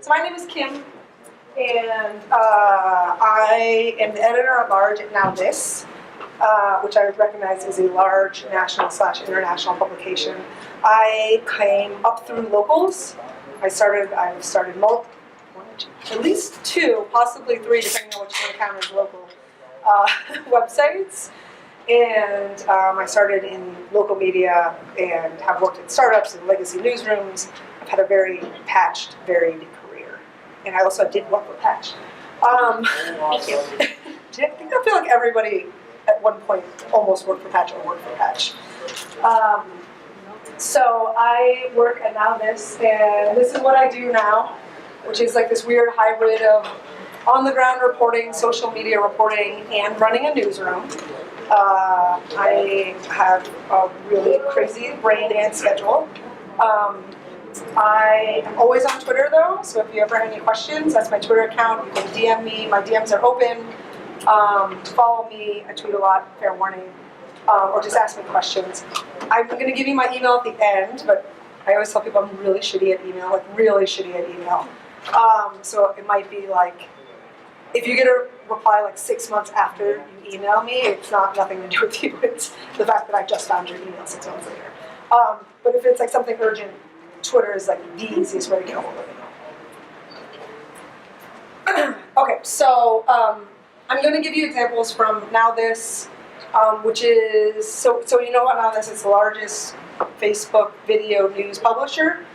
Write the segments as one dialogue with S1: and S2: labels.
S1: So my name is Kim, and I am the editor-at-large at Now This, which I would recognize as a large national/international publication. I came up through locals. I've started at least 2, possibly 3, depending on which one count as local websites. And I started in local media and have worked in startups and legacy newsrooms. I've had a very patched, varied career. And I also did work for Patch. I feel like everybody at one point almost worked for Patch or worked for Patch. So I work at Now This, and this is what I do now, which is like this weird hybrid of on-the-ground reporting, social media reporting, and running a newsroom. I have a really crazy brain and schedule. I am always on Twitter though, so if you ever have any questions, that's my Twitter account. You can DM me. My DMs are open. Follow me. I tweet a lot, fair warning. Or just ask me questions. I'm going to give you my email at the end, but I always tell people I'm really shitty at email, so it might be like, if you get a reply like 6 months after you email me, it's nothing to do with you. It's the fact that I just found your email 6 months later. But if it's like something urgent, Twitter is like the easiest way to get a hold of me. Okay, so I'm going to give you examples from Now This, which is, so you know what Now This is, the largest Facebook video news publisher.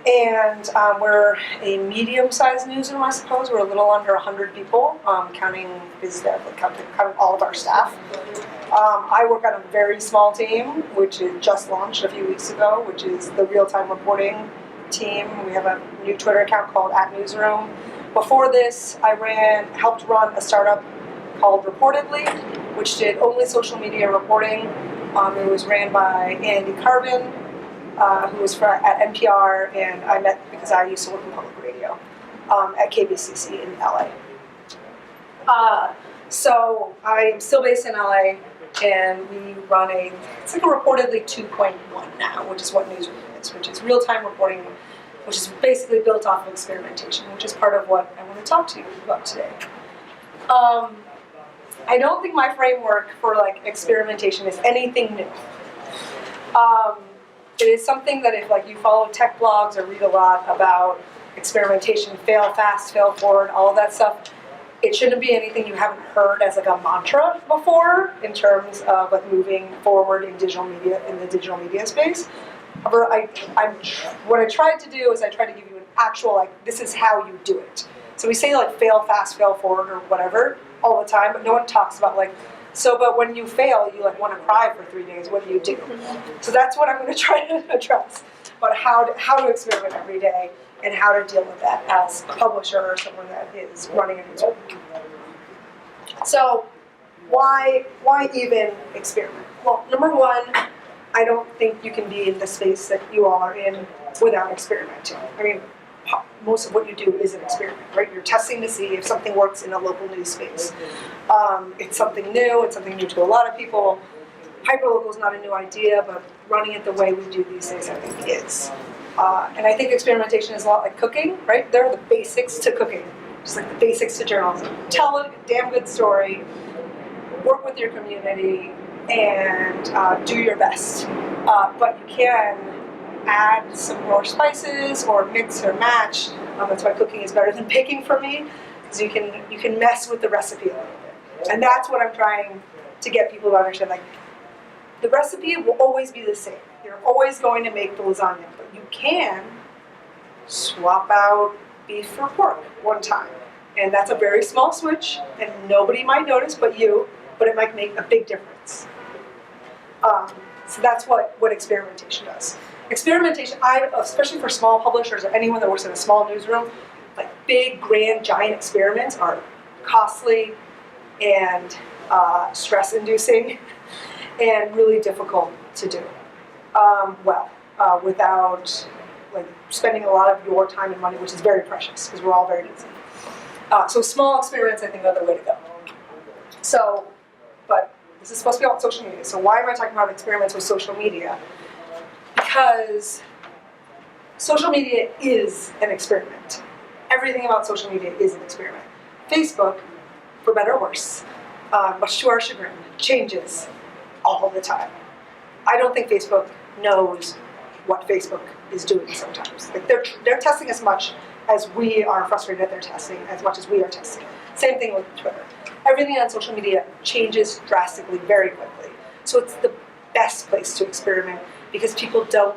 S1: And we're a medium-sized newsroom, I suppose. We're a little under 100 people, counting all of our staff. I work on a very small team, which is just launched a few weeks ago, which is the real-time reporting team. We have a new Twitter account called @Newsroom. Before this, I helped run a startup called Reportedly, which did only social media reporting. It was ran by Andy Carvin, who was at NPR, and I met because I used to work in public radio at KBCC in LA. So I'm still based in LA, and we run it's like a Reportedly 2.1 now, which is what Newsroom is, which is real-time reporting, which is basically built off of experimentation, which is part of what I want to talk to you about today. I don't think my framework for like experimentation is anything new. It is something that if like you follow tech blogs or read a lot about experimentation, fail fast, fail forward, all of that stuff, it shouldn't be anything you haven't heard as like a mantra before in terms of like moving forward in the digital media space. However, what I tried to do is I tried to give you an actual like, this is how you do it. So we say like fail fast, fail forward, or whatever all the time, but no one talks about like, but when you fail, you like want to cry for 3 days. What do you do? So that's what I'm going to try to address, about how to experiment every day and how to deal with that as a publisher or someone that is running a newsroom. So why even experiment? Well, number one, I don't think you can be in the space that you all are in without experimenting. I mean, most of what you do is an experiment, right? You're testing to see if something works in a local news space. It's something new. It's something new to a lot of people. Hyperlocal is not a new idea, but running it the way we do these days, I think, is. And I think experimentation is a lot like cooking, right? There are the basics to cooking, just like the basics to journalism. Tell a damn good story, work with your community, and do your best. But you can add some more spices or mix or match. That's why cooking is better than baking for me, because you can mess with the recipe a little bit. And that's what I'm trying to get people to understand. Like, the recipe will always be the same. You're always going to make the lasagna, but you can swap out beef for pork one time. And that's a very small switch, and nobody might notice but you, but it might make a big difference. So that's what experimentation does. Experimentation, especially for small publishers or anyone that works in a small newsroom, like big, grand, giant experiments are costly and stress-inducing and really difficult to do without like spending a lot of your time and money, which is very precious because we're all very busy. So small experiments, I think, are the way to go. So, but this is supposed to be about social media. So why am I talking about experiments with social media? Because social media is an experiment. everything about social media is an experiment. Facebook, for better or worse, much to our chagrin, changes all the time. I don't think Facebook knows what Facebook is doing sometimes. Like they're testing as much as we are frustrated that they're testing, as much as we are testing. Same thing with Twitter. Everything on social media changes drastically very quickly. So it's the best place to experiment because people don't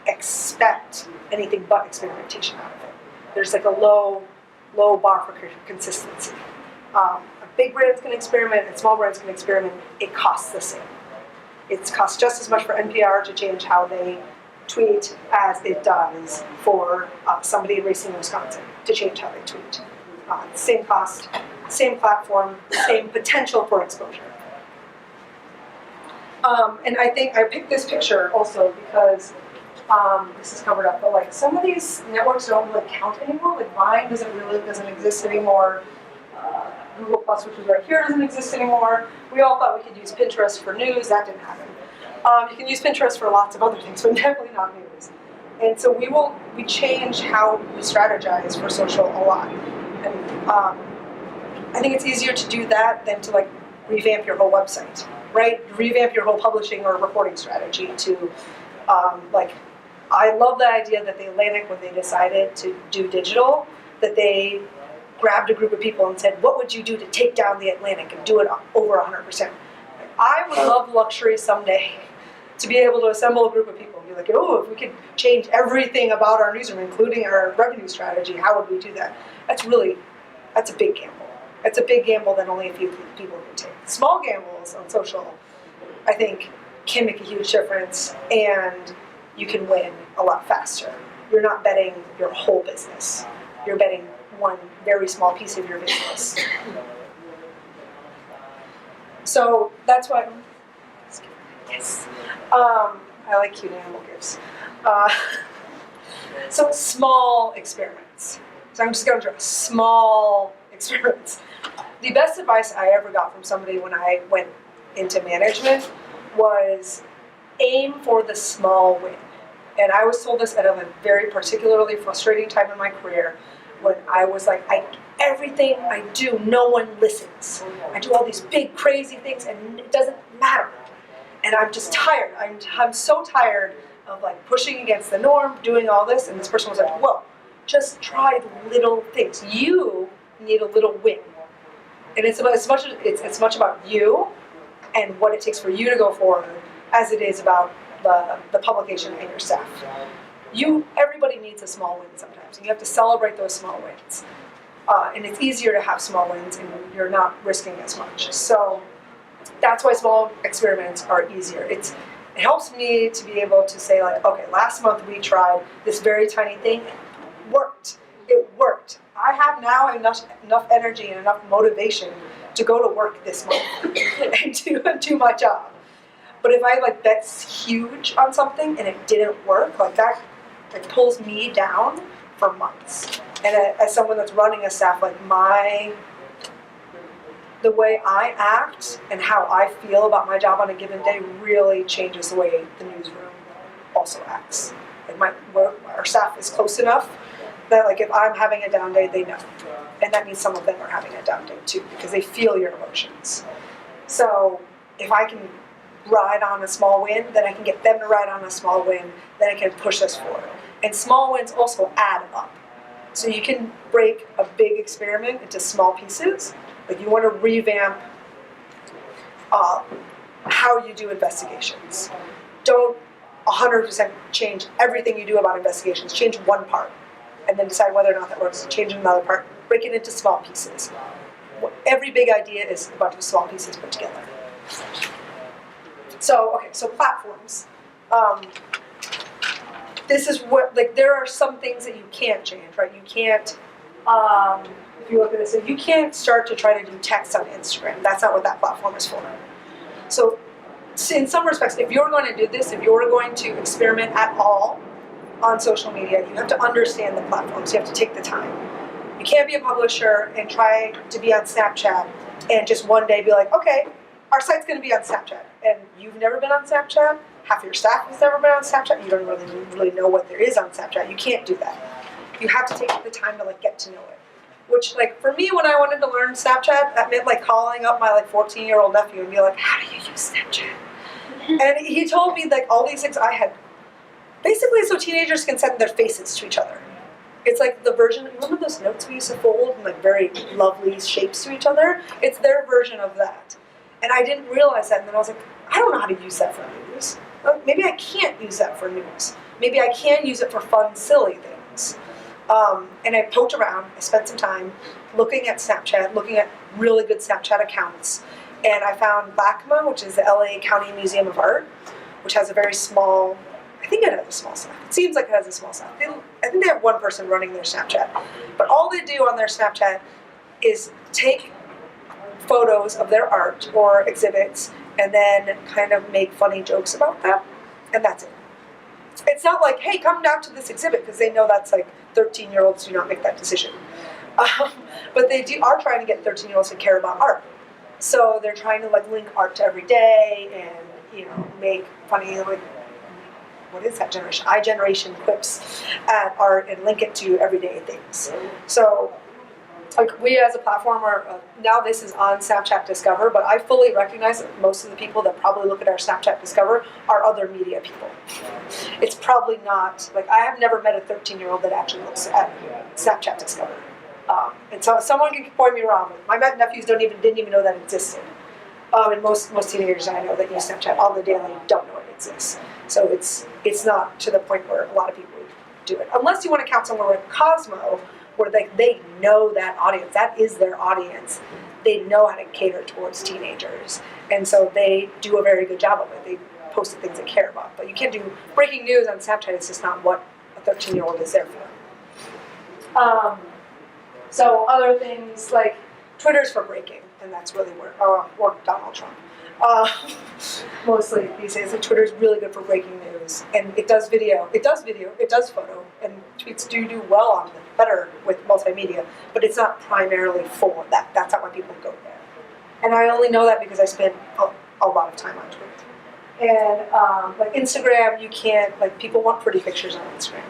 S1: expect anything but experimentation out of it. There's like a low bar for consistency. A big brand's can experiment and small brands can experiment. It costs the same. It costs just as much for NPR to change how they tweet as it does for somebody in Racine, Wisconsin to change how they tweet. Same cost, same platform, same potential for exposure. And I think I picked this picture also because this is covered up, but like some of these networks don't really count anymore. Like Vine doesn't exist anymore. Google Plus, which is right here, doesn't exist anymore. We all thought we could use Pinterest for news. That didn't happen. You can use Pinterest for lots of other things, but definitely not news. And so we change how we strategize for social a lot. And I think it's easier to do that than to like revamp your whole website, right? Revamp your whole publishing or reporting strategy to I love the idea that the Atlantic, when they decided to do digital, that they grabbed a group of people and said, what would you do to take down the Atlantic and do it over 100%? I would love luxury someday to be able to assemble a group of people and be like, oh, if we could change everything about our newsroom, including our revenue strategy, how would we do that? That's a big gamble. It's a big gamble that only a few people can take. Small gambles on social, I think, can make a huge difference, and you can win a lot faster. You're not betting your whole business. You're betting one very small piece of your business. So that's why, yes. I like cute animal gifts. So small experiments. So I'm just going to draw small experiments. The best advice I ever got from somebody when I went into management was aim for the small win. And I was told this at a very particularly frustrating time in my career when I was like, everything I do, no one listens. I do all these big, crazy things, and it doesn't matter. And I'm just tired. I'm so tired of like pushing against the norm, doing all this. And this person was like, whoa, just try little things. You need a little win. And it's as much about you and what it takes for you to go forward as it is about the publication and your staff. Everybody needs a small win sometimes, and you have to celebrate those small wins. And it's easier to have small wins, and you're not risking as much. So that's why small experiments are easier. It helps me to be able to say like, okay, last month we tried this very tiny thing, and it worked. It worked. I have now enough energy and enough motivation to go to work this month and do my job. But if I like bet huge on something and it didn't work, like that, it pulls me down for months. And as someone that's running a staff, like the way I act and how I feel about my job on a given day really changes the way the newsroom also acts. Like our staff is close enough that like if I'm having a down day, they know. And that means some of them are having a down day too, because they feel your emotions. So if I can ride on a small win, then I can get them to ride on a small win, then I can push us forward. And small wins also add up. So you can break a big experiment into small pieces. Like you want to revamp how you do investigations. Don't 100% change everything you do about investigations. Change one part and then decide whether or not that works. Change another part. Break it into small pieces. Every big idea is a bunch of small pieces put together. So platforms. This is what, like, there are some things that you can't change, right? You can't, if you look at this, you can't start to try to do text on Instagram. That's not what that platform is for. So in some respects, if you're going to do this, if you're going to experiment at all on social media, you have to understand the platforms. You have to take the time. You can't be a publisher and try to be on Snapchat and just one day be like, okay, our site's going to be on Snapchat. And you've never been on Snapchat. Half your staff has never been on Snapchat. You don't really know what there is on Snapchat. You can't do that. you have to take the time to like get to know it. Which, like, for me, when I wanted to learn Snapchat, that meant like calling up my like 14-year-old nephew and be like, how do you use Snapchat? And he told me like all these things I had, basically so teenagers can send their faces to each other. It's like the version, remember those notes we used to fold in like very lovely shapes to each other? It's their version of that. And I didn't realize that, and then I was like, I don't know how to use that for news. Well, maybe I can't use that for news. Maybe I can use it for fun, silly things. And I poked around, I spent some time looking at Snapchat, looking at really good Snapchat accounts, and I found LACMA, which is the LA County Museum of Art, which has a very small, I think it has a small staff. It seems like it has a small staff. I think they have one person running their Snapchat. But all they do on their Snapchat is take photos of their art or exhibits and then kind of make funny jokes about them, and that's it. It's not like, hey, come down to this exhibit, because they know that's like 13-year-olds do not make that decision. But they are trying to get 13-year-olds to care about art. So they're trying to like link art to every day and, you know, make funny, like, what is that generation? iGeneration quips at art and link it to everyday things. So like we as a platform are, now this is on Snapchat Discover, but I fully recognize that most of the people that probably look at our Snapchat Discover are other media people. It's probably not, like I have never met a 13-year-old that actually looks at Snapchat Discover. And so someone can point me wrong, but my nephews didn't even know that existed. And most teenagers I know that use Snapchat on the daily don't know it exists. So it's not to the point where a lot of people do it. Unless you want to count somewhere like Cosmo, where they know that audience, that is their audience. They know how to cater towards teenagers. And so they do a very good job of it. They post the things they care about. But you can't do breaking news on Snapchat. It's just not what a 13-year-old is there for. So other things like Twitter's for breaking, and that's really where, or Donald Trump. Mostly these days, like Twitter's really good for breaking news, and it does video, it does photo, and tweets do well on them, better with multimedia, but it's not primarily for that. That's not why people go there. And I only know that because I spend a lot of time on Twitter. And like Instagram, you can't, like people want pretty pictures on Instagram.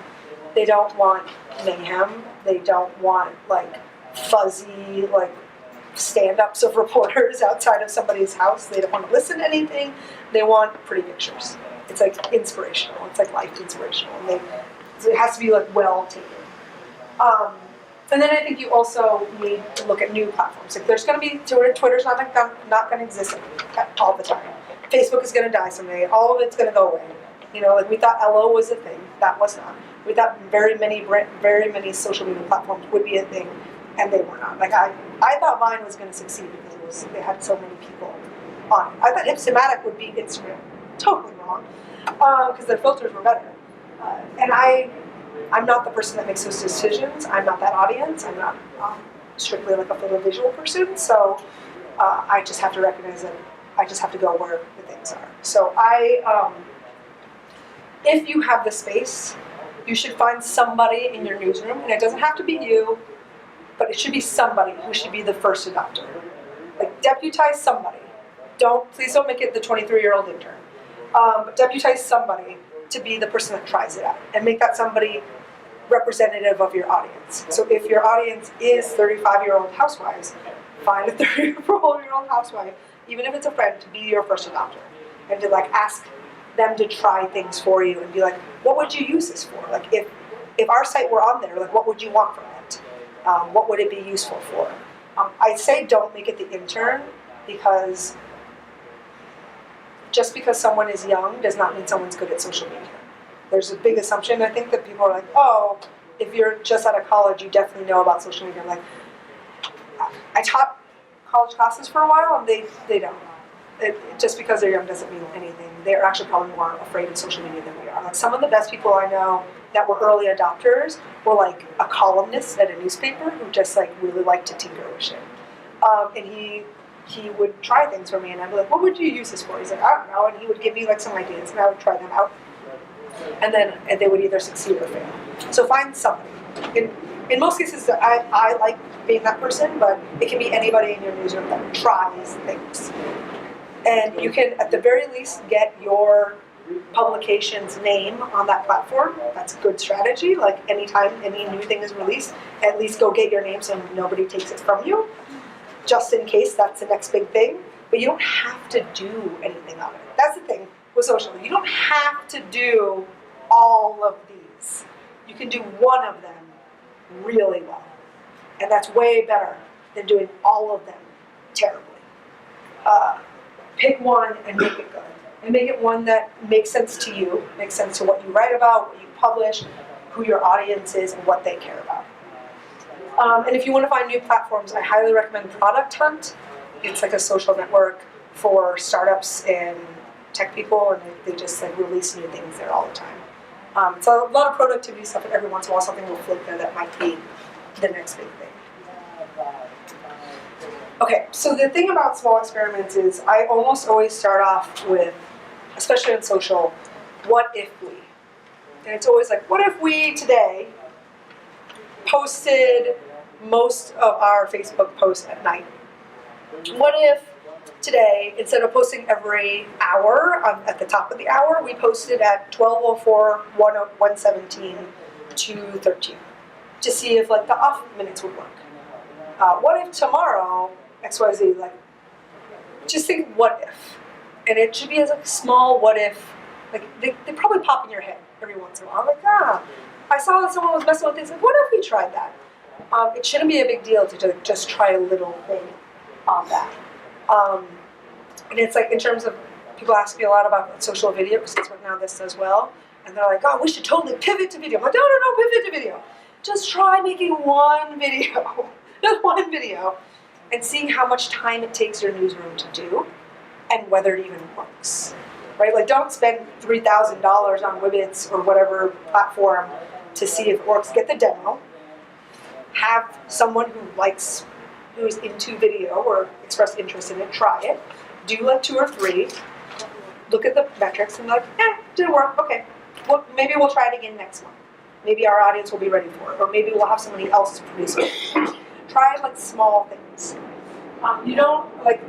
S1: They don't want mayhem. They don't want like fuzzy, like stand-ups of reporters outside of somebody's house. They don't want to listen to anything. They want pretty pictures. It's like inspirational. It's like life inspirational. And so it has to be like well taken. And then I think you also need to look at new platforms. Like there's going to be Twitter's not going to exist all the time. Facebook is going to die someday. All of it's going to go away. You know, like we thought LO was a thing. That was not. We thought very many social media platforms would be a thing, and they were not. Like I thought Vine was going to succeed because they had so many people on it. I thought Hipstamatic would beat Instagram. Totally wrong, because their filters were better. And I'm not the person that makes those decisions. I'm not that audience. I'm not strictly like a photo visual person. So I just have to recognize that I just have to go where the things are. So if you have the space, you should find somebody in your newsroom, and it doesn't have to be you, but it should be somebody who should be the first adopter. Like deputize somebody. Please don't make it the 23-year-old intern. But deputize somebody to be the person that tries it out, and make that somebody representative of your audience. So if your audience is 35-year-old housewives, find a 30-year-old housewife, even if it's a friend, to be your first adopter, and to like ask them to try things for you and be like, what would you use this for? Like if our site were on there, like what would you want from it? What would it be useful for? I say don't make it the intern, because just because someone is young does not mean someone's good at social media. There's a big assumption, I think, that people are like, oh, if you're just out of college, you definitely know about social media. I'm like, I taught college classes for a while, and they don't. Just because they're young doesn't mean anything. They're actually probably more afraid of social media than we are. Like some of the best people I know that were early adopters were like a columnist at a newspaper who just like really liked to tinker with shit. And he would try things for me, and I'd be like, what would you use this for? He's like, I don't know. And he would give me like some ideas, and I would try them out. And then they would either succeed or fail. So find somebody. In most cases, I like being that person, but it can be anybody in your newsroom that tries things. And you can, at the very least, get your publication's name on that platform. That's a good strategy. Like anytime any new thing is released, at least go get your name so nobody takes it from you, just in case that's the next big thing. But you don't have to do anything of it. That's the thing with social. You don't have to do all of these. You can do one of them really well. And that's way better than doing all of them terribly. Pick one and make it good. And make it one that makes sense to you, makes sense to what you write about, what you publish, who your audience is, and what they care about. And if you want to find new platforms, I highly recommend Product Hunt. It's like a social network for startups and tech people, and they just like release new things there all the time. So a lot of productivity stuff, and every once in a while something will flip there that might be the next big thing. Okay, so the thing about small experiments is I almost always start off with, especially on social, what if we? And it's always like, what if we today posted most of our Facebook posts at night? What if today, instead of posting every hour at the top of the hour, we posted at 12:04, 1:17, 2:13 to see if like the off minutes would work? What if tomorrow, XYZ, like, just think what if. And it should be as like a small what if, like they probably pop in your head every once in a while. Like, I saw that someone was messing with this, like, what if we tried that? It shouldn't be a big deal to just try a little thing on that. And it's like in terms of, people ask me a lot about social video, because that's what now this does well. And they're like, oh, we should totally pivot to video. I'm like, no, pivot to video. Just try making one video, just one video, and seeing how much time it takes your newsroom to do, and whether it even works, right? Like, don't spend $3,000 on Wibbits or whatever platform to see if it works. Get the demo. Have someone who's into video or expressed interest in it, try it. Do like 2 or 3. Look at the metrics and like, didn't work. Okay, well, maybe we'll try it again next month. Maybe our audience will be ready for it, or maybe we'll have somebody else produce it. Try like small things. You don't like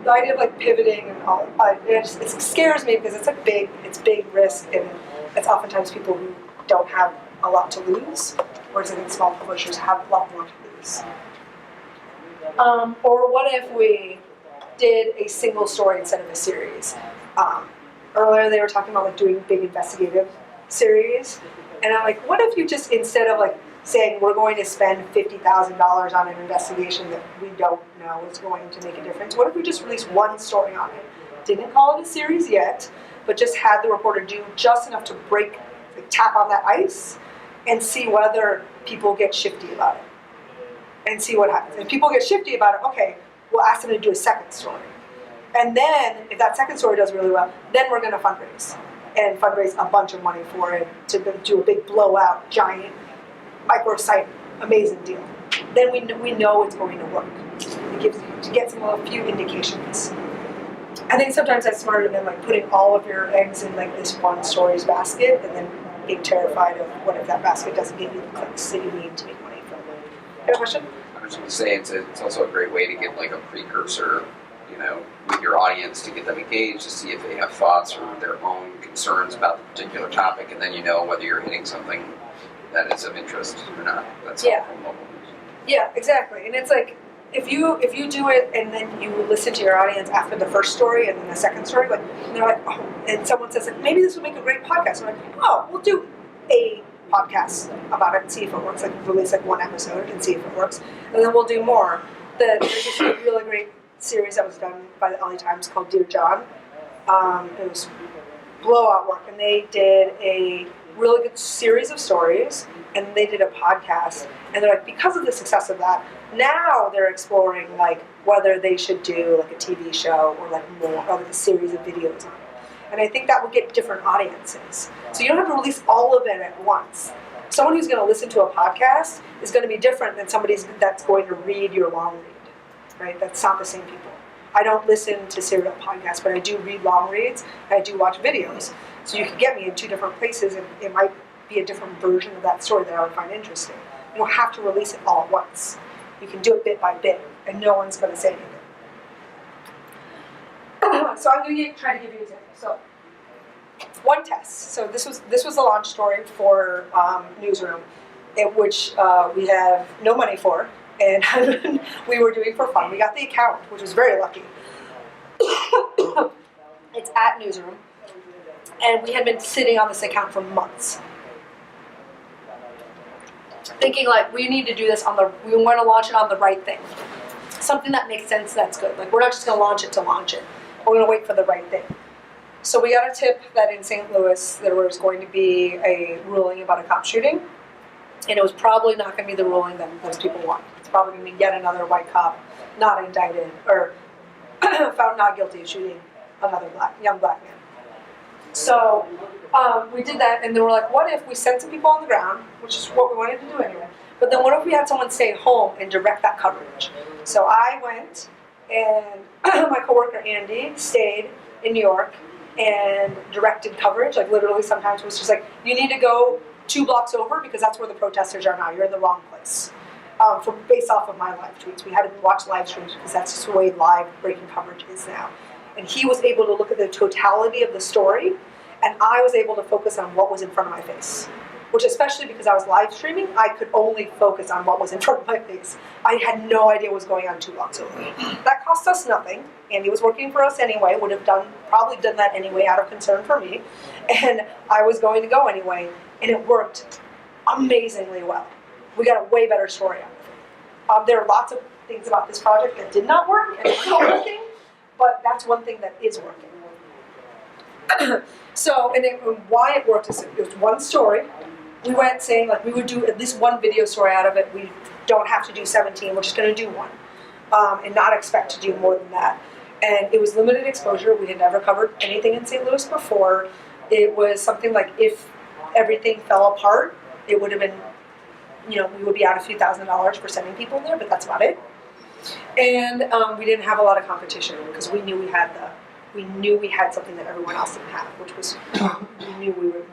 S1: the idea of like pivoting and all. It scares me because it's big risk, and it's oftentimes people who don't have a lot to lose, whereas I think small publishers have a lot more to lose. Or what if we did a single story instead of a series? Earlier they were talking about like doing big investigative series, and I'm like, what if you just, instead of like saying we're going to spend $50,000 on an investigation that we don't know is going to make a difference, what if we just released one story on it? Didn't call it a series yet, but just had the reporter do just enough to tap on that ice and see whether people get shifty about it. And see what happens. If people get shifty about it, okay, we'll ask them to do a second story. And then, if that second story does really well, then we're going to fundraise. And fundraise a bunch of money for it to do a big blowout, giant, microsite, amazing deal. Then we know it's going to work. It gets a few indications. I think sometimes that's smarter than like putting all of your eggs in like this one story's basket and then being terrified of what if that basket doesn't get you the clicks that you need to make money from it. You have a question?
S2: I was going to say it's also a great way to get like a precursor, with your audience, to get them engaged, to see if they have thoughts or their own concerns about the particular topic, and then you know whether you're hitting something that is of interest or not. That's helpful.
S1: Yeah, exactly. And it's like if you do it and then you listen to your audience after the first story and then the second story, like, and they're like, oh, and someone says like, maybe this would make a great podcast. I'm like, oh, we'll do a podcast about it and see if it works. Like, release like one episode and see if it works, and then we'll do more. There's this really great series that was done by the LA Times called Dear John. It was blowout work, and they did a really good series of stories, and they did a podcast, and they're like, because of the success of that, now they're exploring like whether they should do like a TV show or like more, or like a series of videos on it. And I think that would get different audiences. So you don't have to release all of it at once. Someone who's going to listen to a podcast is going to be different than somebody that's going to read your long read, right? That's not the same people. I don't listen to serial podcasts, but I do read long reads, and I do watch videos. So you can get me in 2 different places, and it might be a different version of that story that I would find interesting. You don't have to release it all at once. You can do it bit by bit, and no one's going to say anything. So I'm going to try to give you an example. So one test. So this was the launch story for Newsroom, in which we have no money for, and we were doing for fun. We got the account, which was very lucky. It's at Newsroom, and we had been sitting on this account for months, thinking like we need to do this we want to launch it on the right thing, something that makes sense. That's good. Like we're not just going to launch it to launch it. We're going to wait for the right thing. So we got a tip that in St. Louis there was going to be a ruling about a cop shooting, and it was probably not going to be the ruling that most people want. It's probably going to be yet another white cop not indicted or found not guilty of shooting another young black man. So we did that, and then we're like, what if we sent some people on the ground, which is what we wanted to do anyway, but then what if we had someone stay home and direct that coverage? So I went, and my coworker Andy stayed in New York and directed coverage. Like literally sometimes it was just like, you need to go 2 blocks over because that's where the protesters are now. You're in the wrong place. Based off of my live tweets. We had to watch live streams because that's just the way live breaking coverage is now. And he was able to look at the totality of the story, and I was able to focus on what was in front of my face. Which, especially because I was live streaming, I could only focus on what was in front of my face. I had no idea what was going on 2 blocks over. That cost us nothing. Andy was working for us anyway, would have probably done that anyway out of concern for me. And I was going to go anyway, and it worked amazingly well. We got a way better story out of it. There are lots of things about this project that did not work and are not working, but that's one thing that is working. Why it worked is it was one story. We went saying like we would do at least one video story out of it. We don't have to do 17. We're just going to do one, and not expect to do more than that. And it was limited exposure. We had never covered anything in St. Louis before. It was something like if everything fell apart, it would have been, we would be out a few $1,000s for sending people there, but that's about it. And we didn't have a lot of competition because we knew we had something that everyone else didn't have, which was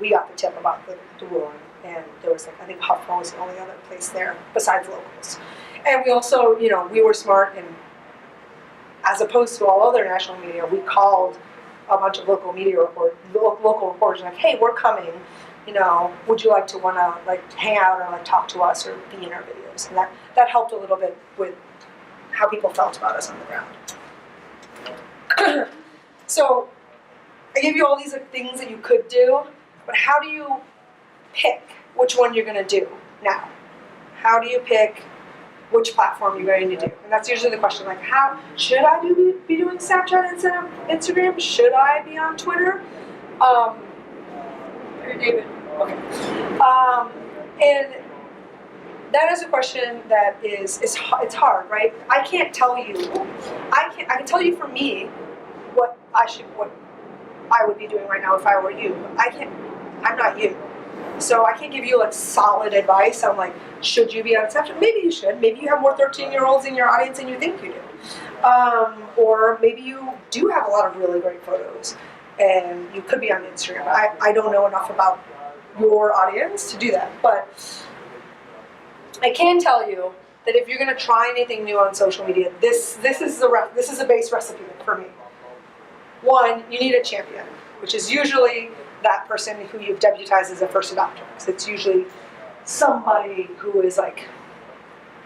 S1: we got the tip about the ruling, and there was I think HuffPo was the only other place there besides locals. And we also, we were smart, and as opposed to all other national media, we called a bunch of local reporters like, hey, we're coming. Would you like to hang out or talk to us or be in our videos? And that helped a little bit with how people felt about us on the ground. So I gave you all these things that you could do, but how do you pick which one you're going to do now? How do you pick which platform you're going to do? And that's usually the question, how should I be doing Snapchat instead of Instagram? Should I be on Twitter? Here, David. Okay. And that is a question that it's hard, right? I can't tell you. I can tell you for me what I would be doing right now if I were you. I'm not you. So I can't give you solid advice on should you be on Snapchat? Maybe you should. Maybe you have more 13-year-olds in your audience than you think you do. Or maybe you do have a lot of really great photos and you could be on Instagram. I don't know enough about your audience to do that, but I can tell you that if you're going to try anything new on social media, this is a base recipe for me. One, you need a champion, which is usually that person who you've deputized as a first adopter. Because it's usually somebody who is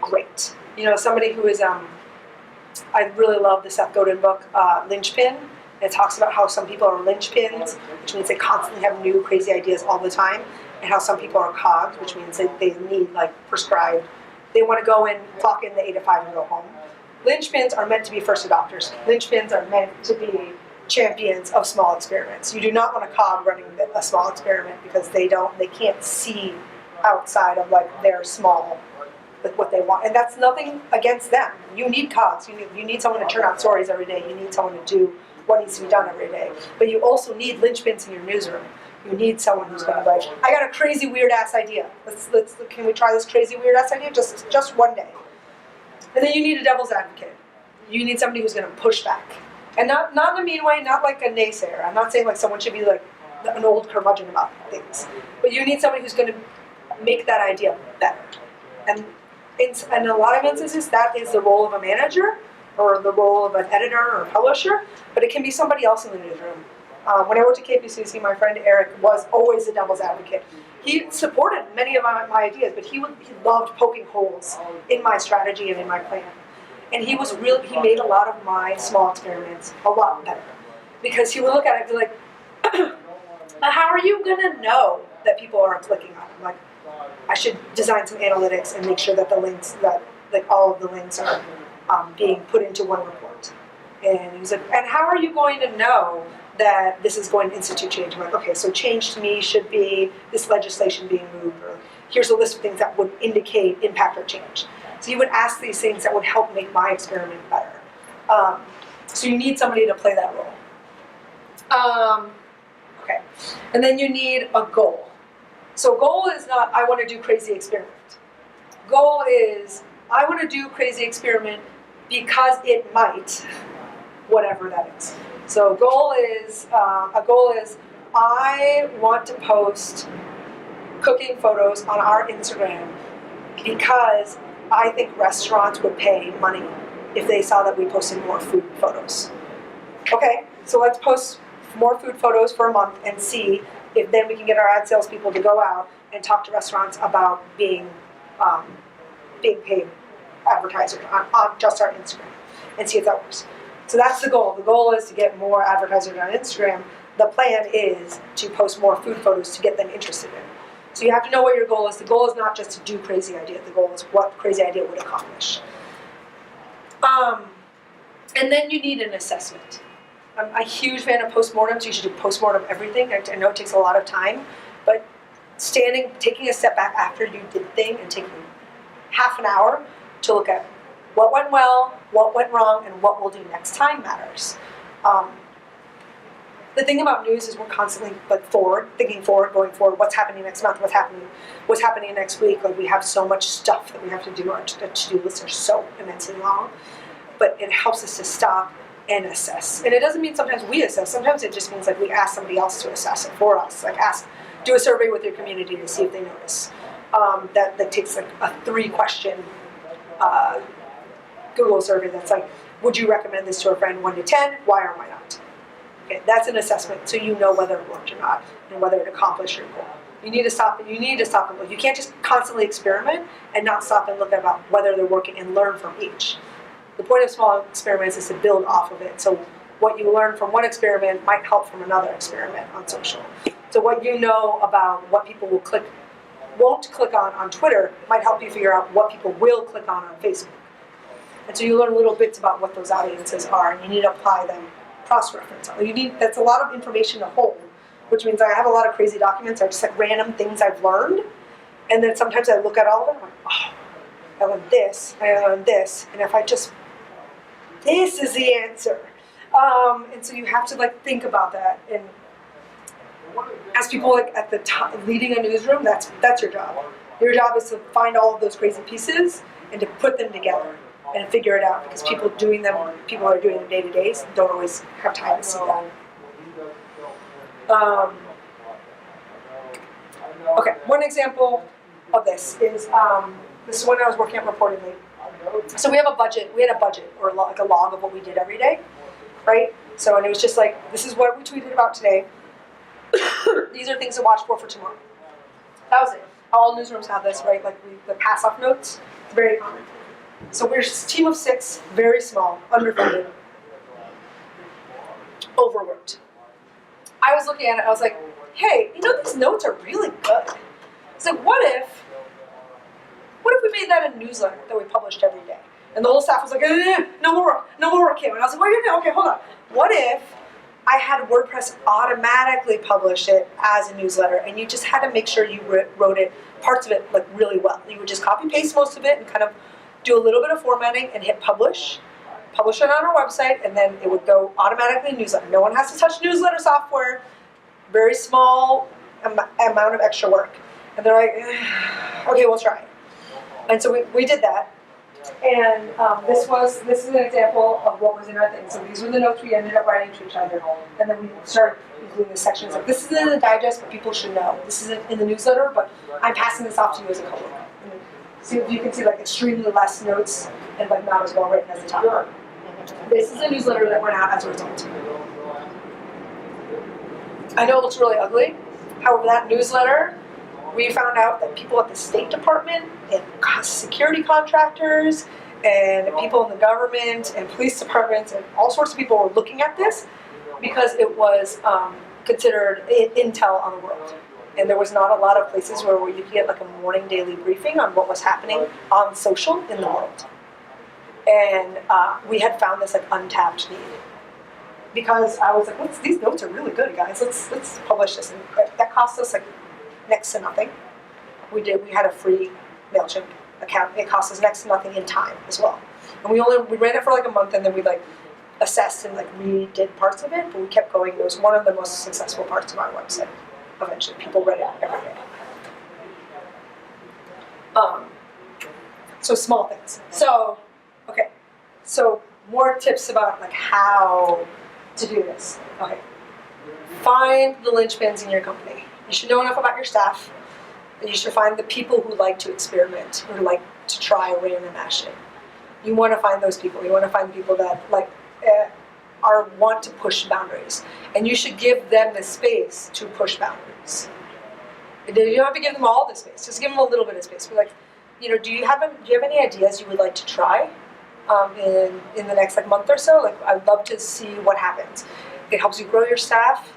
S1: great. Somebody who is, I really love the Seth Godin book, Linchpin. It talks about how some people are linchpins, which means they constantly have new crazy ideas all the time, and how some people are cogs, which means they need prescribed. They want to go in, clock in the 8 to 5 and go home. Linchpins are meant to be first adopters. Linchpins are meant to be champions of small experiments. You do not want a cog running a small experiment because they can't see outside of their small, what they want. And that's nothing against them. You need cogs. You need someone to turn out stories every day. You need someone to do what needs to be done every day. But you also need linchpins in your newsroom. You need someone who's going to be I got a crazy weird ass idea. Can we try this crazy weird ass idea just one day? And then you need a devil's advocate. You need somebody who's going to push back. And not in a mean way, not like a naysayer. I'm not saying someone should be an old curmudgeon about things. But you need somebody who's going to make that idea better. And in a lot of instances, that is the role of a manager or the role of an editor or a publisher, but it can be somebody else in the newsroom. When I worked at KPCC, my friend Eric was always a devil's advocate. He supported many of my ideas, but he loved poking holes in my strategy and in my plan. And he made a lot of my small experiments a lot better. Because he would look at it and be like, how are you going to know that people are clicking on it? Like, I should design some analytics and make sure that all of the links are being put into one report. And he's like, and how are you going to know that this is going to institute change? I'm like, okay, so change to me should be this legislation being moved, or here's a list of things that would indicate impact or change. So you would ask these things that would help make my experiment better. So you need somebody to play that role. Okay, and then you need a goal. So goal is not, I want to do crazy experiment. Goal is, I want to do crazy experiment because it might, whatever that is. So a goal is, I want to post cooking photos on our Instagram because I think restaurants would pay money if they saw that we posted more food photos. Okay, so let's post more food photos for a month and see if then we can get our ad sales people to go out and talk to restaurants about being paid advertisers on just our Instagram and see if that works. So that's the goal. The goal is to get more advertisers on Instagram. The plan is to post more food photos to get them interested in it. So you have to know what your goal is. The goal is not just to do crazy idea. The goal is what crazy idea would accomplish. And then you need an assessment. I'm a huge fan of postmortems. You should do postmortem everything. I know it takes a lot of time, but taking a step back after you did the thing and taking half an hour to look at what went well, what went wrong, and what we'll do next time matters. The thing about news is we're constantly thinking forward, going forward. What's happening next month? What's happening next week? Like, we have so much stuff that we have to do. Our to-do lists are so immensely long, but it helps us to stop and assess. And it doesn't mean sometimes we assess. Sometimes it just means like we ask somebody else to assess it for us. Like do a survey with your community to see if they notice. That takes like a 3-question Google survey that's like, would you recommend this to a friend 1 to 10? Why or why not? Okay, that's an assessment, so you know whether it worked or not and whether it accomplished your goal. You need to stop and look. You can't just constantly experiment and not stop and look about whether they're working and learn from each. The point of small experiments is to build off of it. So what you learn from one experiment might help from another experiment on social. So what you know about what people won't click on Twitter might help you figure out what people will click on Facebook. And so you learn little bits about what those audiences are, and you need to apply them, cross-reference. That's a lot of information to hold, which means I have a lot of crazy documents or just like random things I've learned, and then sometimes I look at all of them, I'm like, oh, I learned this, and if I just, this is the answer. And so you have to like think about that, and as people like at the top leading a newsroom, that's your job. Your job is to find all of those crazy pieces and to put them together and figure it out, because people are doing them day to day don't always have time to see that. Okay, one example of this is this is when I was working at Reportedly. So we had a budget or like a log of what we did every day, right? So, and it was just like, this is what we tweeted about today. These are things to watch for tomorrow. That was it. All newsrooms have this, right? Like the pass-off notes. It's very common. So we're a team of 6, very small, underfunded, overworked. I was looking at it, I was like, hey, these notes are really good. It's like, what if we made that a newsletter that we published every day? And the whole staff was like, no more work, Kim. And I was like, okay, hold on. What if I had WordPress automatically publish it as a newsletter, and you just had to make sure you wrote it, parts of it, like really well. You would just copy paste most of it and kind of do a little bit of formatting and hit publish it on our website, and then it would go automatically in newsletter. No one has to touch newsletter software. Very small amount of extra work. And they're like, okay, we'll try it. And so we did that. And this is an example of what was in our thing. So these were the notes we ended up writing to each other. And then we started including the sections like, this is in the digest, but people should know. This isn't in the newsletter, but I'm passing this off to you as a coworker. So you can see like extremely less notes and like not as well written as the top part. This is a newsletter that went out as a result. I know it looks really ugly. However, that newsletter, we found out that people at the State Department and security contractors and people in the government and police departments and all sorts of people were looking at this because it was considered intel on the world. And there was not a lot of places where you could get like a morning daily briefing on what was happening on social in the world. And we had found this like untapped need. Because I was like, these notes are really good, guys. Let's publish this. And that cost us like next to nothing. We had a free MailChimp account. It cost us next to nothing in time as well. And we ran it for like a month, and then we like assessed and like redid parts of it, but we kept going. It was one of the most successful parts of our website. Eventually, people read it every day. So small things. So more tips about like how to do this. Okay. Find the linchpins in your company. You should know enough about your staff. And you should find the people who like to experiment, who like to try random action. You want to find those people. You want to find people that like want to push boundaries, and you should give them the space to push boundaries. You don't have to give them all the space. Just give them a little bit of space. Be like, do you have any ideas you would like to try in the next like month or so? Like, I'd love to see what happens. It helps you grow your staff.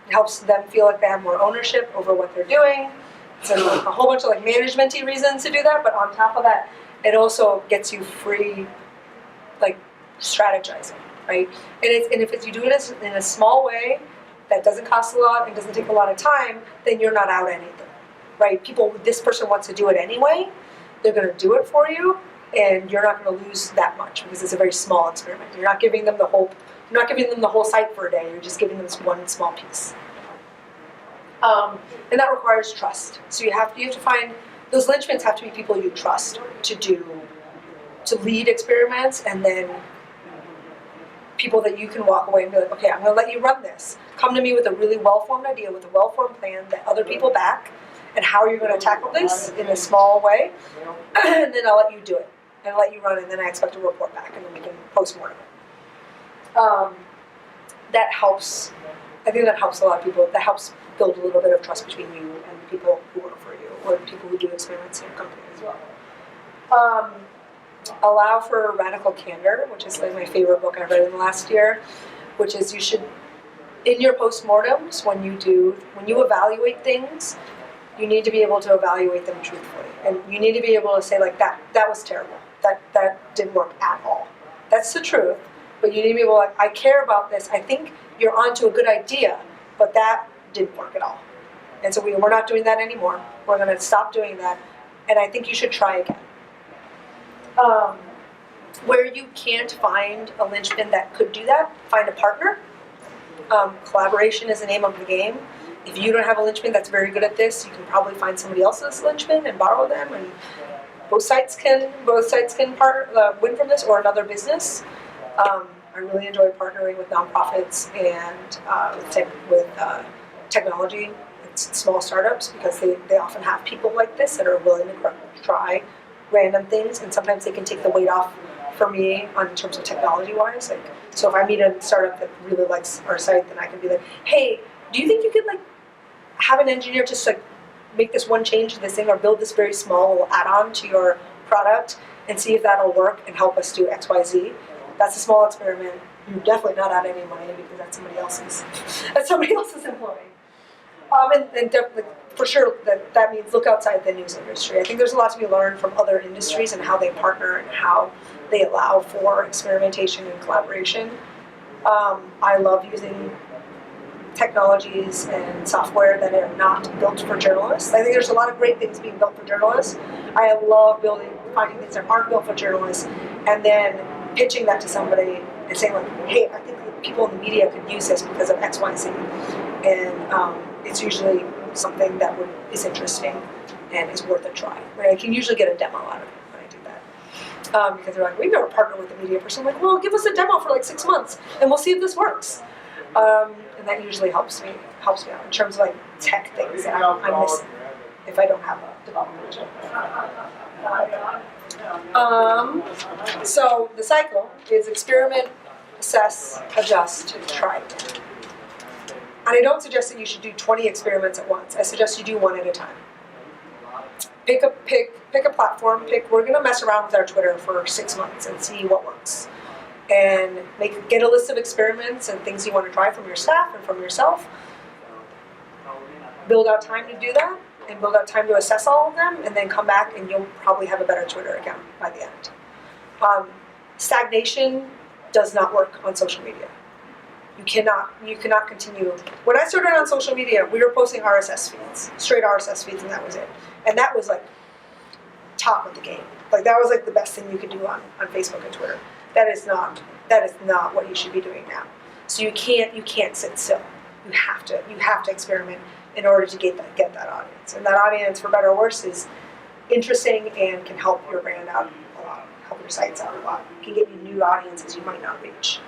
S1: It helps them feel like they have more ownership over what they're doing. So like, a whole bunch of like management-y reasons to do that. But on top of that, it also gets you free, like strategizing, right? And if you do it in a small way that doesn't cost a lot and doesn't take a lot of time, then you're not out anything, right? This person wants to do it anyway. They're going to do it for you, and you're not going to lose that much because it's a very small experiment. You're not giving them the whole site for a day. You're just giving them this one small piece. And that requires trust. So you have to find those linchpins. Have to be people you trust to lead experiments, and then people that you can walk away and be like, okay, I'm going to let you run this. Come to me with a really well-formed idea, with a well-formed plan that other people back, and how you're going to tackle this in a small way, and then I'll let you do it, and let you run it, and then I expect a report back, and then we can post-mortem it. That helps. I think that helps a lot of people. That helps build a little bit of trust between you and the people who work for you, or people who do experiments in your company as well. Allow for radical candor, which is like my favorite book I've read in the last year, which is you should, in your postmortems, when you evaluate things, you need to be able to evaluate them truthfully. And you need to be able to say like, that was terrible. That didn't work at all. That's the truth. But you need to be able to like, I care about this. I think you're onto a good idea, but that didn't work at all. And so we're not doing that anymore. We're going to stop doing that. And I think you should try again. Where you can't find a linchpin that could do that, find a partner. Collaboration is the name of the game. If you don't have a linchpin that's very good at this, you can probably find somebody else's linchpin and borrow them, and both sides can win from this, or another business. I really enjoy partnering with nonprofits and with technology, small startups, because they often have people like this that are willing to try random things, and sometimes they can take the weight off for me in terms of technology-wise. Like, so if I meet a startup that really likes our site, then I can be like, hey, do you think you could like have an engineer just like make this one change to this thing, or build this very small add-on to your product and see if that'll work and help us do X, Y, Z? That's a small experiment. You're definitely not out any money because that's somebody else's employee. And definitely, for sure, that means look outside the news industry. I think there's a lot to be learned from other industries and how they partner and how they allow for experimentation and collaboration. I love using technologies and software that are not built for journalists. I think there's a lot of great things being built for journalists. I love finding things that aren't built for journalists, and then pitching that to somebody and saying like, hey, I think that people in the media could use this because of X, Y, Z. And it's usually something that is interesting and is worth a try. Right? I can usually get a demo out of it when I do that. Because they're like, we've never partnered with a media person. I'm like, well, give us a demo for like 6 months and we'll see if this works. And that usually helps me out in terms of like tech things that I'm missing if I don't have a development team. So the cycle is experiment, assess, adjust, try again. And I don't suggest that you should do 20 experiments at once. I suggest you do one at a time. Pick a platform. We're going to mess around with our Twitter for 6 months and see what works. And get a list of experiments and things you want to try from your staff and from yourself. Build out time to do that, and build out time to assess all of them, and then come back and you'll probably have a better Twitter account by the end. Stagnation does not work on social media. You cannot continue. When I started on social media, we were posting RSS feeds, straight RSS feeds, and that was it. And that was like top of the game. Like that was like the best thing you could do on Facebook and Twitter. That is not what you should be doing now. So you can't sit still. You have to experiment in order to get that audience. And that audience, for better or worse, is interesting and can help your brand out a lot, help your sites out a lot. It can get you new audiences you might not reach.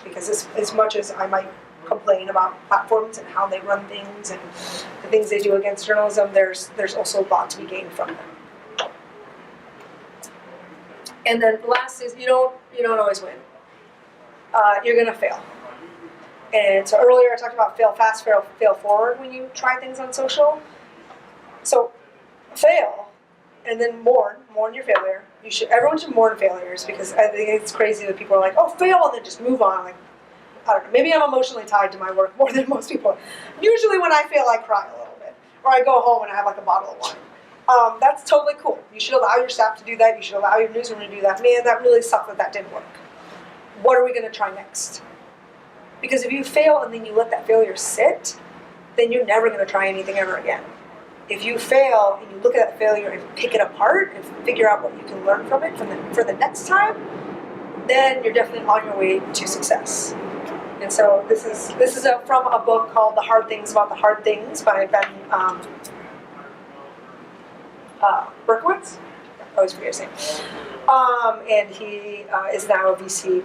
S1: Because as much as I might complain about platforms and how they run things and the things they do against journalism, there's also a lot to be gained from them. And then last is you don't always win. You're gonna fail. And so earlier I talked about fail fast, fail forward when you try things on social. So fail, and then mourn your failure. Everyone should mourn failures, because I think it's crazy that people are like, oh, fail, and then just move on. Like, I don't know, maybe I'm emotionally tied to my work more than most people. Usually when I fail, I cry a little bit, or I go home and I have like a bottle of wine. That's totally cool. You should allow your staff to do that. You should allow your newsroom to do that. Man, that really sucked that didn't work. What are we going to try next? Because if you fail and then you let that failure sit, then you're never going to try anything ever again. If you fail and you look at that failure and pick it apart and figure out what you can learn from it for the next time, then you're definitely on your way to success. And so this is from a book called The Hard Things About the Hard Things by Ben Berkowitz. I always forget his name. And he is now a VC,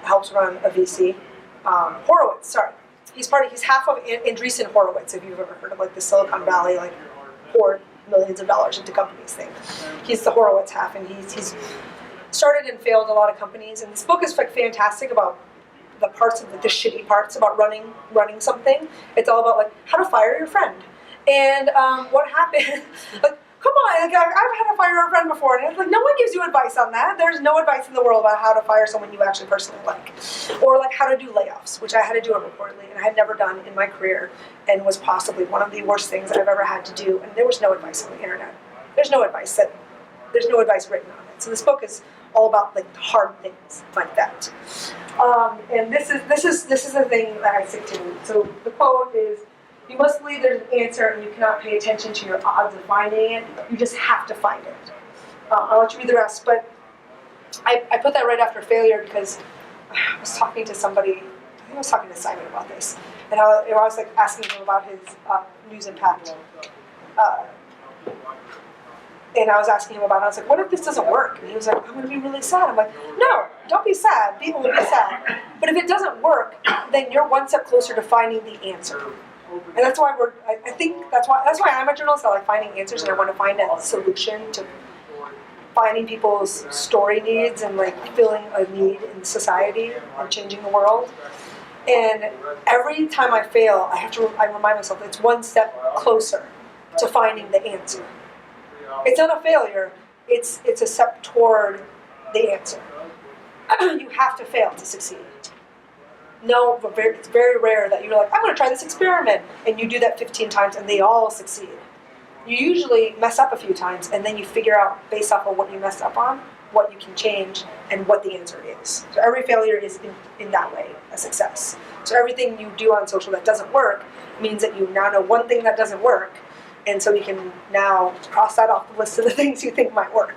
S1: helps run a VC. Horowitz, sorry. He's half of Andreessen Horowitz, if you've ever heard of like the Silicon Valley, like poured millions of dollars into companies thing. He's the Horowitz half, and he's started and failed a lot of companies. And this book is like fantastic about the parts of the shitty parts about running something. It's all about like how to fire your friend and what happened. Like, come on, like, I've had to fire a friend before, and it's like no one gives you advice on that. There's no advice in the world about how to fire someone you actually personally like, or like how to do layoffs, which I had to do reportedly, and I had never done in my career, and was possibly one of the worst things I've ever had to do. And there was no advice on the internet. There's no advice written on it. So this book is all about like hard things like that. And this is the thing that I stick to. So the quote is, "You must believe there's an answer, and you cannot pay attention to your odds of finding it. You just have to find it." I'll let you read the rest, but I put that right after failure because I was talking to somebody. I think I was talking to Simon about this, and I was like asking him about his news impact. And I was asking him about it. I was like, what if this doesn't work? And he was like, I'm going to be really sad. I'm like, no, don't be sad. People will be sad. But if it doesn't work, then you're one step closer to finding the answer. And that's why I think that's why I'm a journalist. I like finding answers, and I want to find a solution to finding people's story needs and like filling a need in society and changing the world. And every time I fail, I remind myself it's one step closer to finding the answer. It's not a failure. It's a step toward the answer. You have to fail to succeed. No, but it's very rare that you're like, I'm going to try this experiment, and you do that 15 times and they all succeed. You usually mess up a few times, and then you figure out, based off of what you messed up on, what you can change and what the answer is. So every failure is, in that way, a success. So everything you do on social that doesn't work means that you now know one thing that doesn't work, and so you can now cross that off the list of the things you think might work.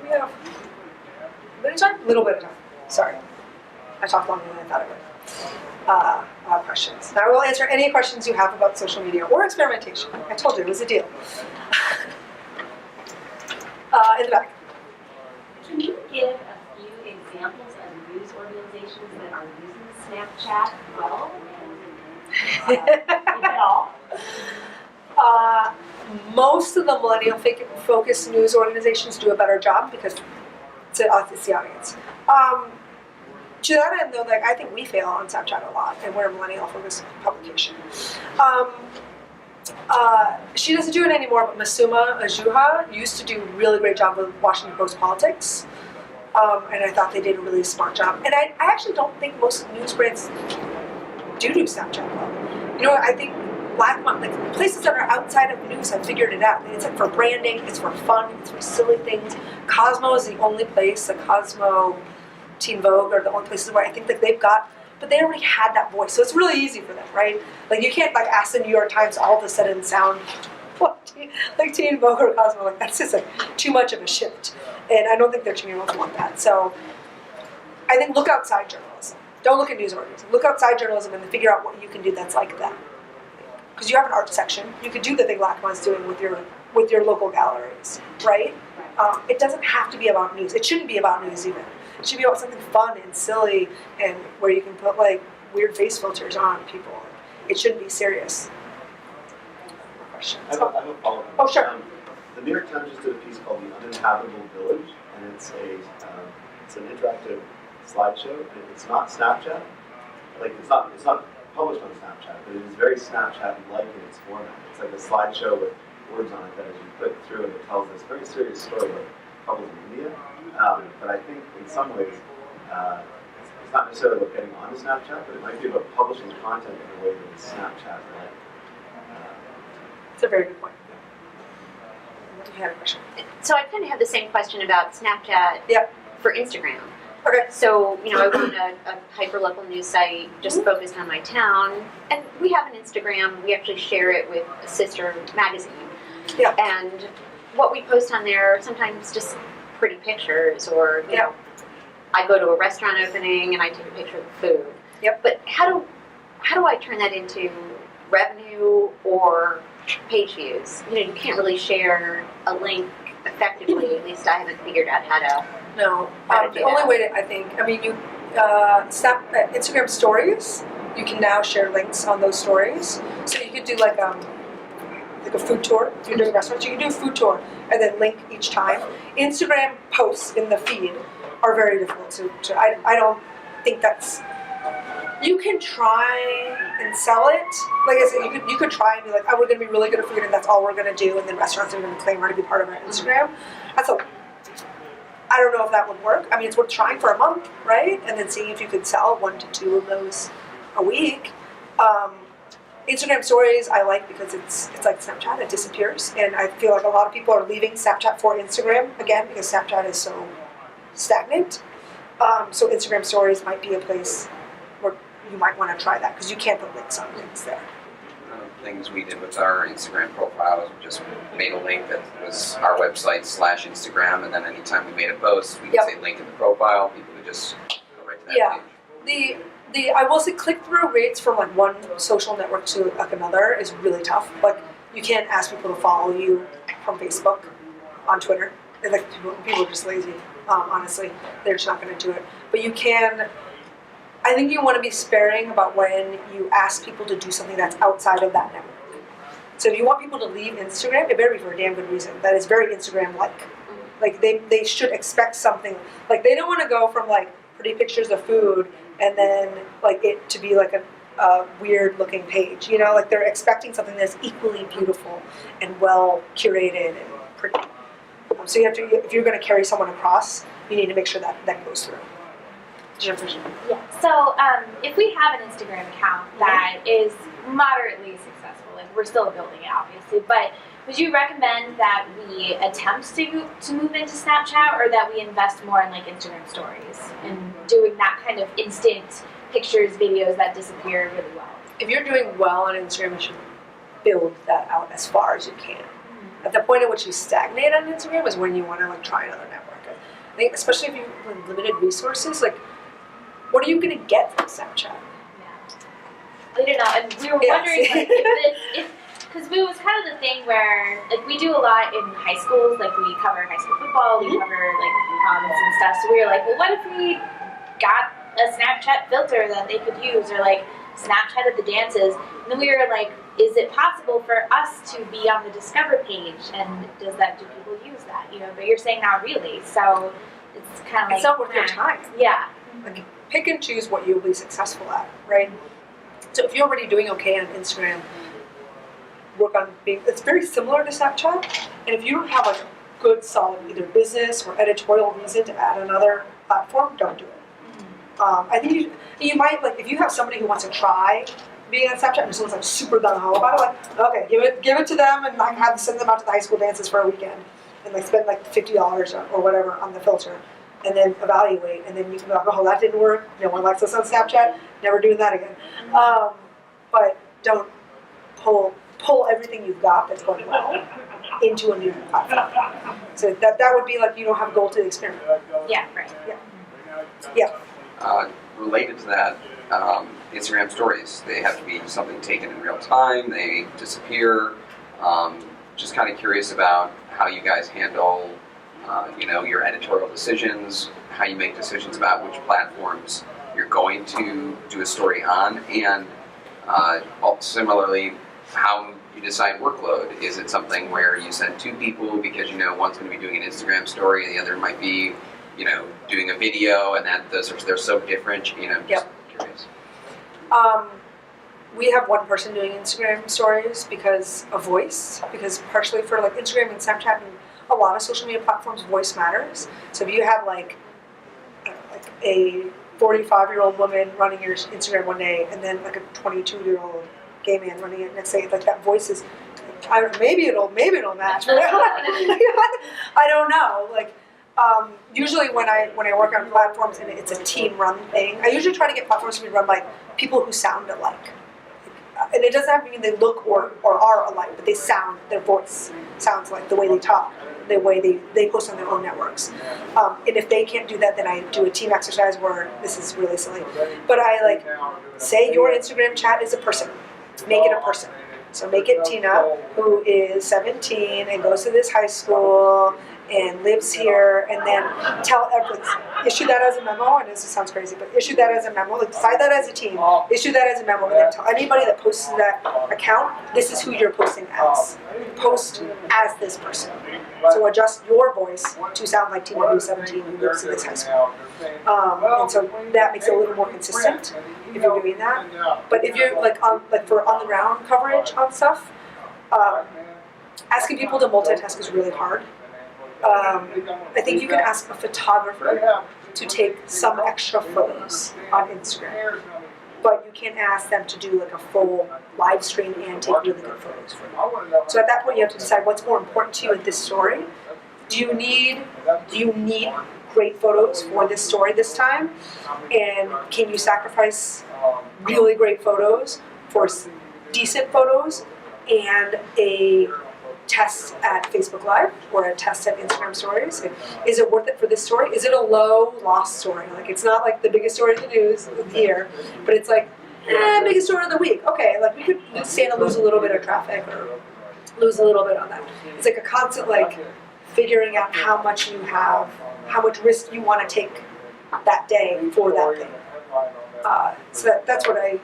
S1: We have a little bit of time. Sorry. I talked longer than I thought I would. Questions. Now I will answer any questions you have about social media or experimentation. I told you it was a deal. In the back.
S3: Can you give a few examples of news organizations that are using Snapchat well? If at all?
S1: Most of the millennial-focused news organizations do a better job because it's the audience. To that end, though, like I think we fail on Snapchat a lot, and we're a millennial-focused publication. She doesn't do it anymore, but Masuma Ajuha used to do a really great job with Washington Post politics, and I thought they did a really smart job. And I actually don't think most news brands do Snapchat well. You know what? I think like places that are outside of news have figured it out. It's like for branding, it's for fun, it's for silly things. Cosmo is the only place, the Cosmo, Teen Vogue are the only places where I think that they've got, but they already had that voice, so it's really easy for them, right? Like you can't like ask the New York Times all of a sudden sound like Teen Vogue or Cosmo. Like that's just like too much of a shift, and I don't think their team will want that. So I think look outside journalism. Don't look at news organization. Look outside journalism and figure out what you can do that's like them. Because you have an art section, you could do the thing Lachman's doing with your local galleries, right? It doesn't have to be about news. It shouldn't be about news even. It should be about something fun and silly, and where you can put like weird face filters on people. It shouldn't be serious. Questions?
S4: I have a follow-up.
S1: Oh, sure.
S4: The New York Times just did a piece called "The Uninhabitable Village," and it's an interactive slideshow. And it's not Snapchat. Like it's not published on Snapchat, but it is very Snapchat-like in its format. It's like a slideshow with words on it that as you click through it, it tells this very serious story about troubles in India. But I think in some ways, it's not necessarily about getting onto Snapchat, but it might be about publishing content in a way that is Snapchat-like.
S1: It's a very good point. You had a question.
S5: So I kind of have the same question about Snapchat for Instagram.
S1: Okay.
S5: So, I run a hyper-local news site just focused on my town, and we have an Instagram. We actually share it with a sister magazine.
S1: Yeah.
S5: And what we post on there are sometimes just pretty pictures, or, you know, I go to a restaurant opening and I take a picture of the food.
S1: Yep.
S5: But how do I turn that into revenue or page views? You can't really share a link effectively. At least I haven't figured out how to.
S1: No,
S5: How to
S1: the
S5: do
S1: only
S5: that.
S1: way to, I think, you Instagram stories, you can now share links on those stories. So you could do like a food tour. If you're doing restaurants, you can do a food tour and then link each time. Instagram posts in the feed are very difficult to I don't think that's, you can try and sell it. Like I said, you could try and be like, oh, we're going to be really good at food and that's all we're going to do, and then restaurants are going to claim we're going to be part of our Instagram. I don't know if that would work. It's worth trying for a month, right? And then seeing if you could sell 1 to 2 of those a week. Instagram stories I like because it's like Snapchat, it disappears. And I feel like a lot of people are leaving Snapchat for Instagram, again, because Snapchat is so stagnant. So Instagram stories might be a place where you might want to try that, because you can't put links on things there.
S2: One of the things we did with our Instagram profile is we just made a link that was our website / Instagram, and then anytime we made a post, we could say link in the profile. People could just go right to that page.
S1: I will say click-through rates from like one social network to like another is really tough. Like you can't ask people to follow you from Facebook on Twitter. And, like people are just lazy. Honestly, they're just not going to do it. But you can. I think you want to be sparing about when you ask people to do something that's outside of that network. So if you want people to leave Instagram, it better be for a damn good reason. That is very Instagram-like. Like they should expect something. Like they don't want to go from like pretty pictures of food and then like it to be like a weird-looking page. Like they're expecting something that's equally beautiful and well curated and pretty. So you have to, if you're going to carry someone across, you need to make sure that goes through.
S6: Yeah. So if we have an Instagram account that is moderately successful, like we're still building it, obviously, but would you recommend that we attempt to move into Snapchat, or that we invest more in like Instagram stories and doing that kind of instant pictures, videos that disappear really well?
S1: If you're doing well on Instagram, you should build that out as far as you can. At the point at which you stagnate on Instagram is when you want to like try another network. I think especially if you have limited resources, like what are you going to get from Snapchat?
S6: I don't know, and we were wondering like, if because it was kind of the thing where like we do a lot in high schools, like we cover high school football, we cover like proms and stuff. So we were like, well, what if we got a Snapchat filter that they could use, or like Snapchat at the dances? And then we were like, is it possible for us to be on the Discover page, and do people use that? But you're saying not really, so it's kind of like
S1: It's not worth your time.
S6: Yeah.
S1: Like pick and choose what you'll be successful at, right? So if you're already doing okay on Instagram, work on being, it's very similar to Snapchat. And if you don't have like a good, solid either business or editorial reason to add another platform, don't do it. I think you might, like, if you have somebody who wants to try being on Snapchat and someone's like super gung-ho about it, like, okay, give it to them and like send them out to the high school dances for a weekend and like spend like $50 or whatever on the filter and then evaluate, and then you can be like, oh, that didn't work, no one likes us on Snapchat, never doing that again. But don't pull everything you've got that's going well into a new platform. So that would be like, you don't have a goal to experiment.
S6: Yeah, right.
S1: Yeah.
S2: Related to that, Instagram stories, they have to be something taken in real time, they disappear. Just kind of curious about how you guys handle your editorial decisions, how you make decisions about which platforms you're going to do a story on, and similarly, how you decide workload. Is it something where you send two people because one's going to be doing an Instagram story and the other might be doing a video, and they're so different, just curious.
S1: We have one person doing Instagram stories because of voice, because partially for like Instagram and Snapchat and a lot of social media platforms, voice matters. So if you have like a 45-year-old woman running your Instagram one day and then like a 22-year-old gay man running it next day, like that voice is, maybe it'll match. I don't know. Like, usually when I work on platforms and it's a team run thing, I usually try to get platforms to be run by people who sound alike. And it doesn't have to mean they look or are alike, but their voice sounds like the way they talk, the way they post on their own networks. And if they can't do that, then I do a team exercise where, this is really silly, but I say your Instagram chat is a person. Make it a person. So make it Tina, who is 17 and goes to this high school and lives here, and then issue that as a memo. I know this sounds crazy, but issue that as a memo. Like, decide that as a team. Issue that as a memo, and then tell anybody that posts to that account, this is who you're posting as. Post as this person. So adjust your voice to sound like Tina, who's 17, who lives in this high school. And so that makes it a little more consistent if you're doing that. But if you're for on the ground coverage on stuff, asking people to multitask is really hard. I think you can ask a photographer to take some extra photos on Instagram, but you can't ask them to do like a full live stream and take really good photos for you. So at that point, you have to decide what's more important to you in this story. Do you need great photos for this story this time? And can you sacrifice really great photos for decent photos and a test at Facebook Live or a test at Instagram Stories? Is it worth it for this story? Is it a low loss story? Like, it's not like the biggest story of the news of the year, but it's like, biggest story of the week. Okay, like we could stand to lose a little bit of traffic or lose a little bit on that. It's like a constant figuring out how much you have, how much risk you want to take that day for that thing. So that's what I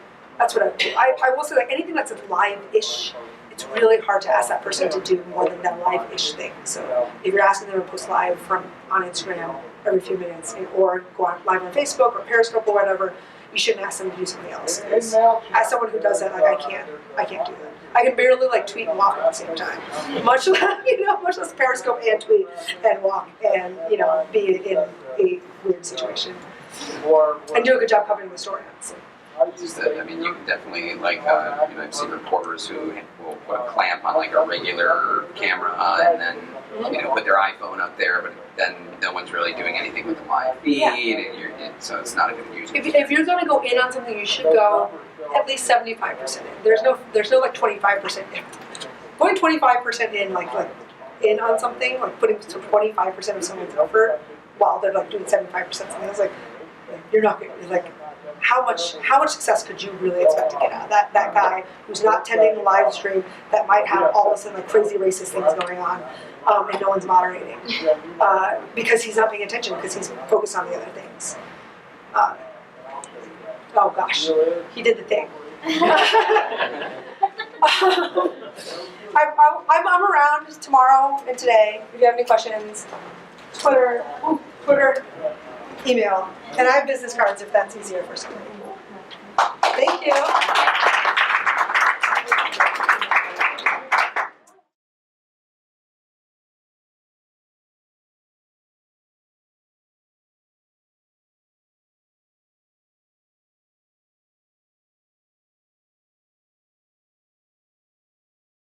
S1: do. I will say, anything that's live-ish, it's really hard to ask that person to do more than that live-ish thing. So if you're asking them to post live on Instagram every few minutes, or go on live on Facebook or Periscope or whatever, you shouldn't ask them to do something else. As someone who does that, I can't do that. I can barely tweet and walk at the same time. Much less Periscope and tweet and walk and be in a weird situation. And do a good job covering the story, honestly.
S2: You can definitely, I've seen reporters who will put a clamp on a regular camera and then, put their iPhone up there, but then no one's really doing anything with the live feed, and so it's not a good use.
S1: If you're going to go in on something, you should go at least 75% in. There's no 25% in. Going 25% in, in on something, putting 25% of someone's effort while they're doing 75% something, it's you're not going to, how much success could you really expect to get out of that guy who's not tending the live stream, that might have all of a sudden crazy racist things going on, and no one's moderating because he's not paying attention because he's focused on the other things. Oh gosh, he did the thing. I'm around tomorrow and today. If you have any questions, Twitter. email. And I have business cards if that's easier for somebody. Thank you.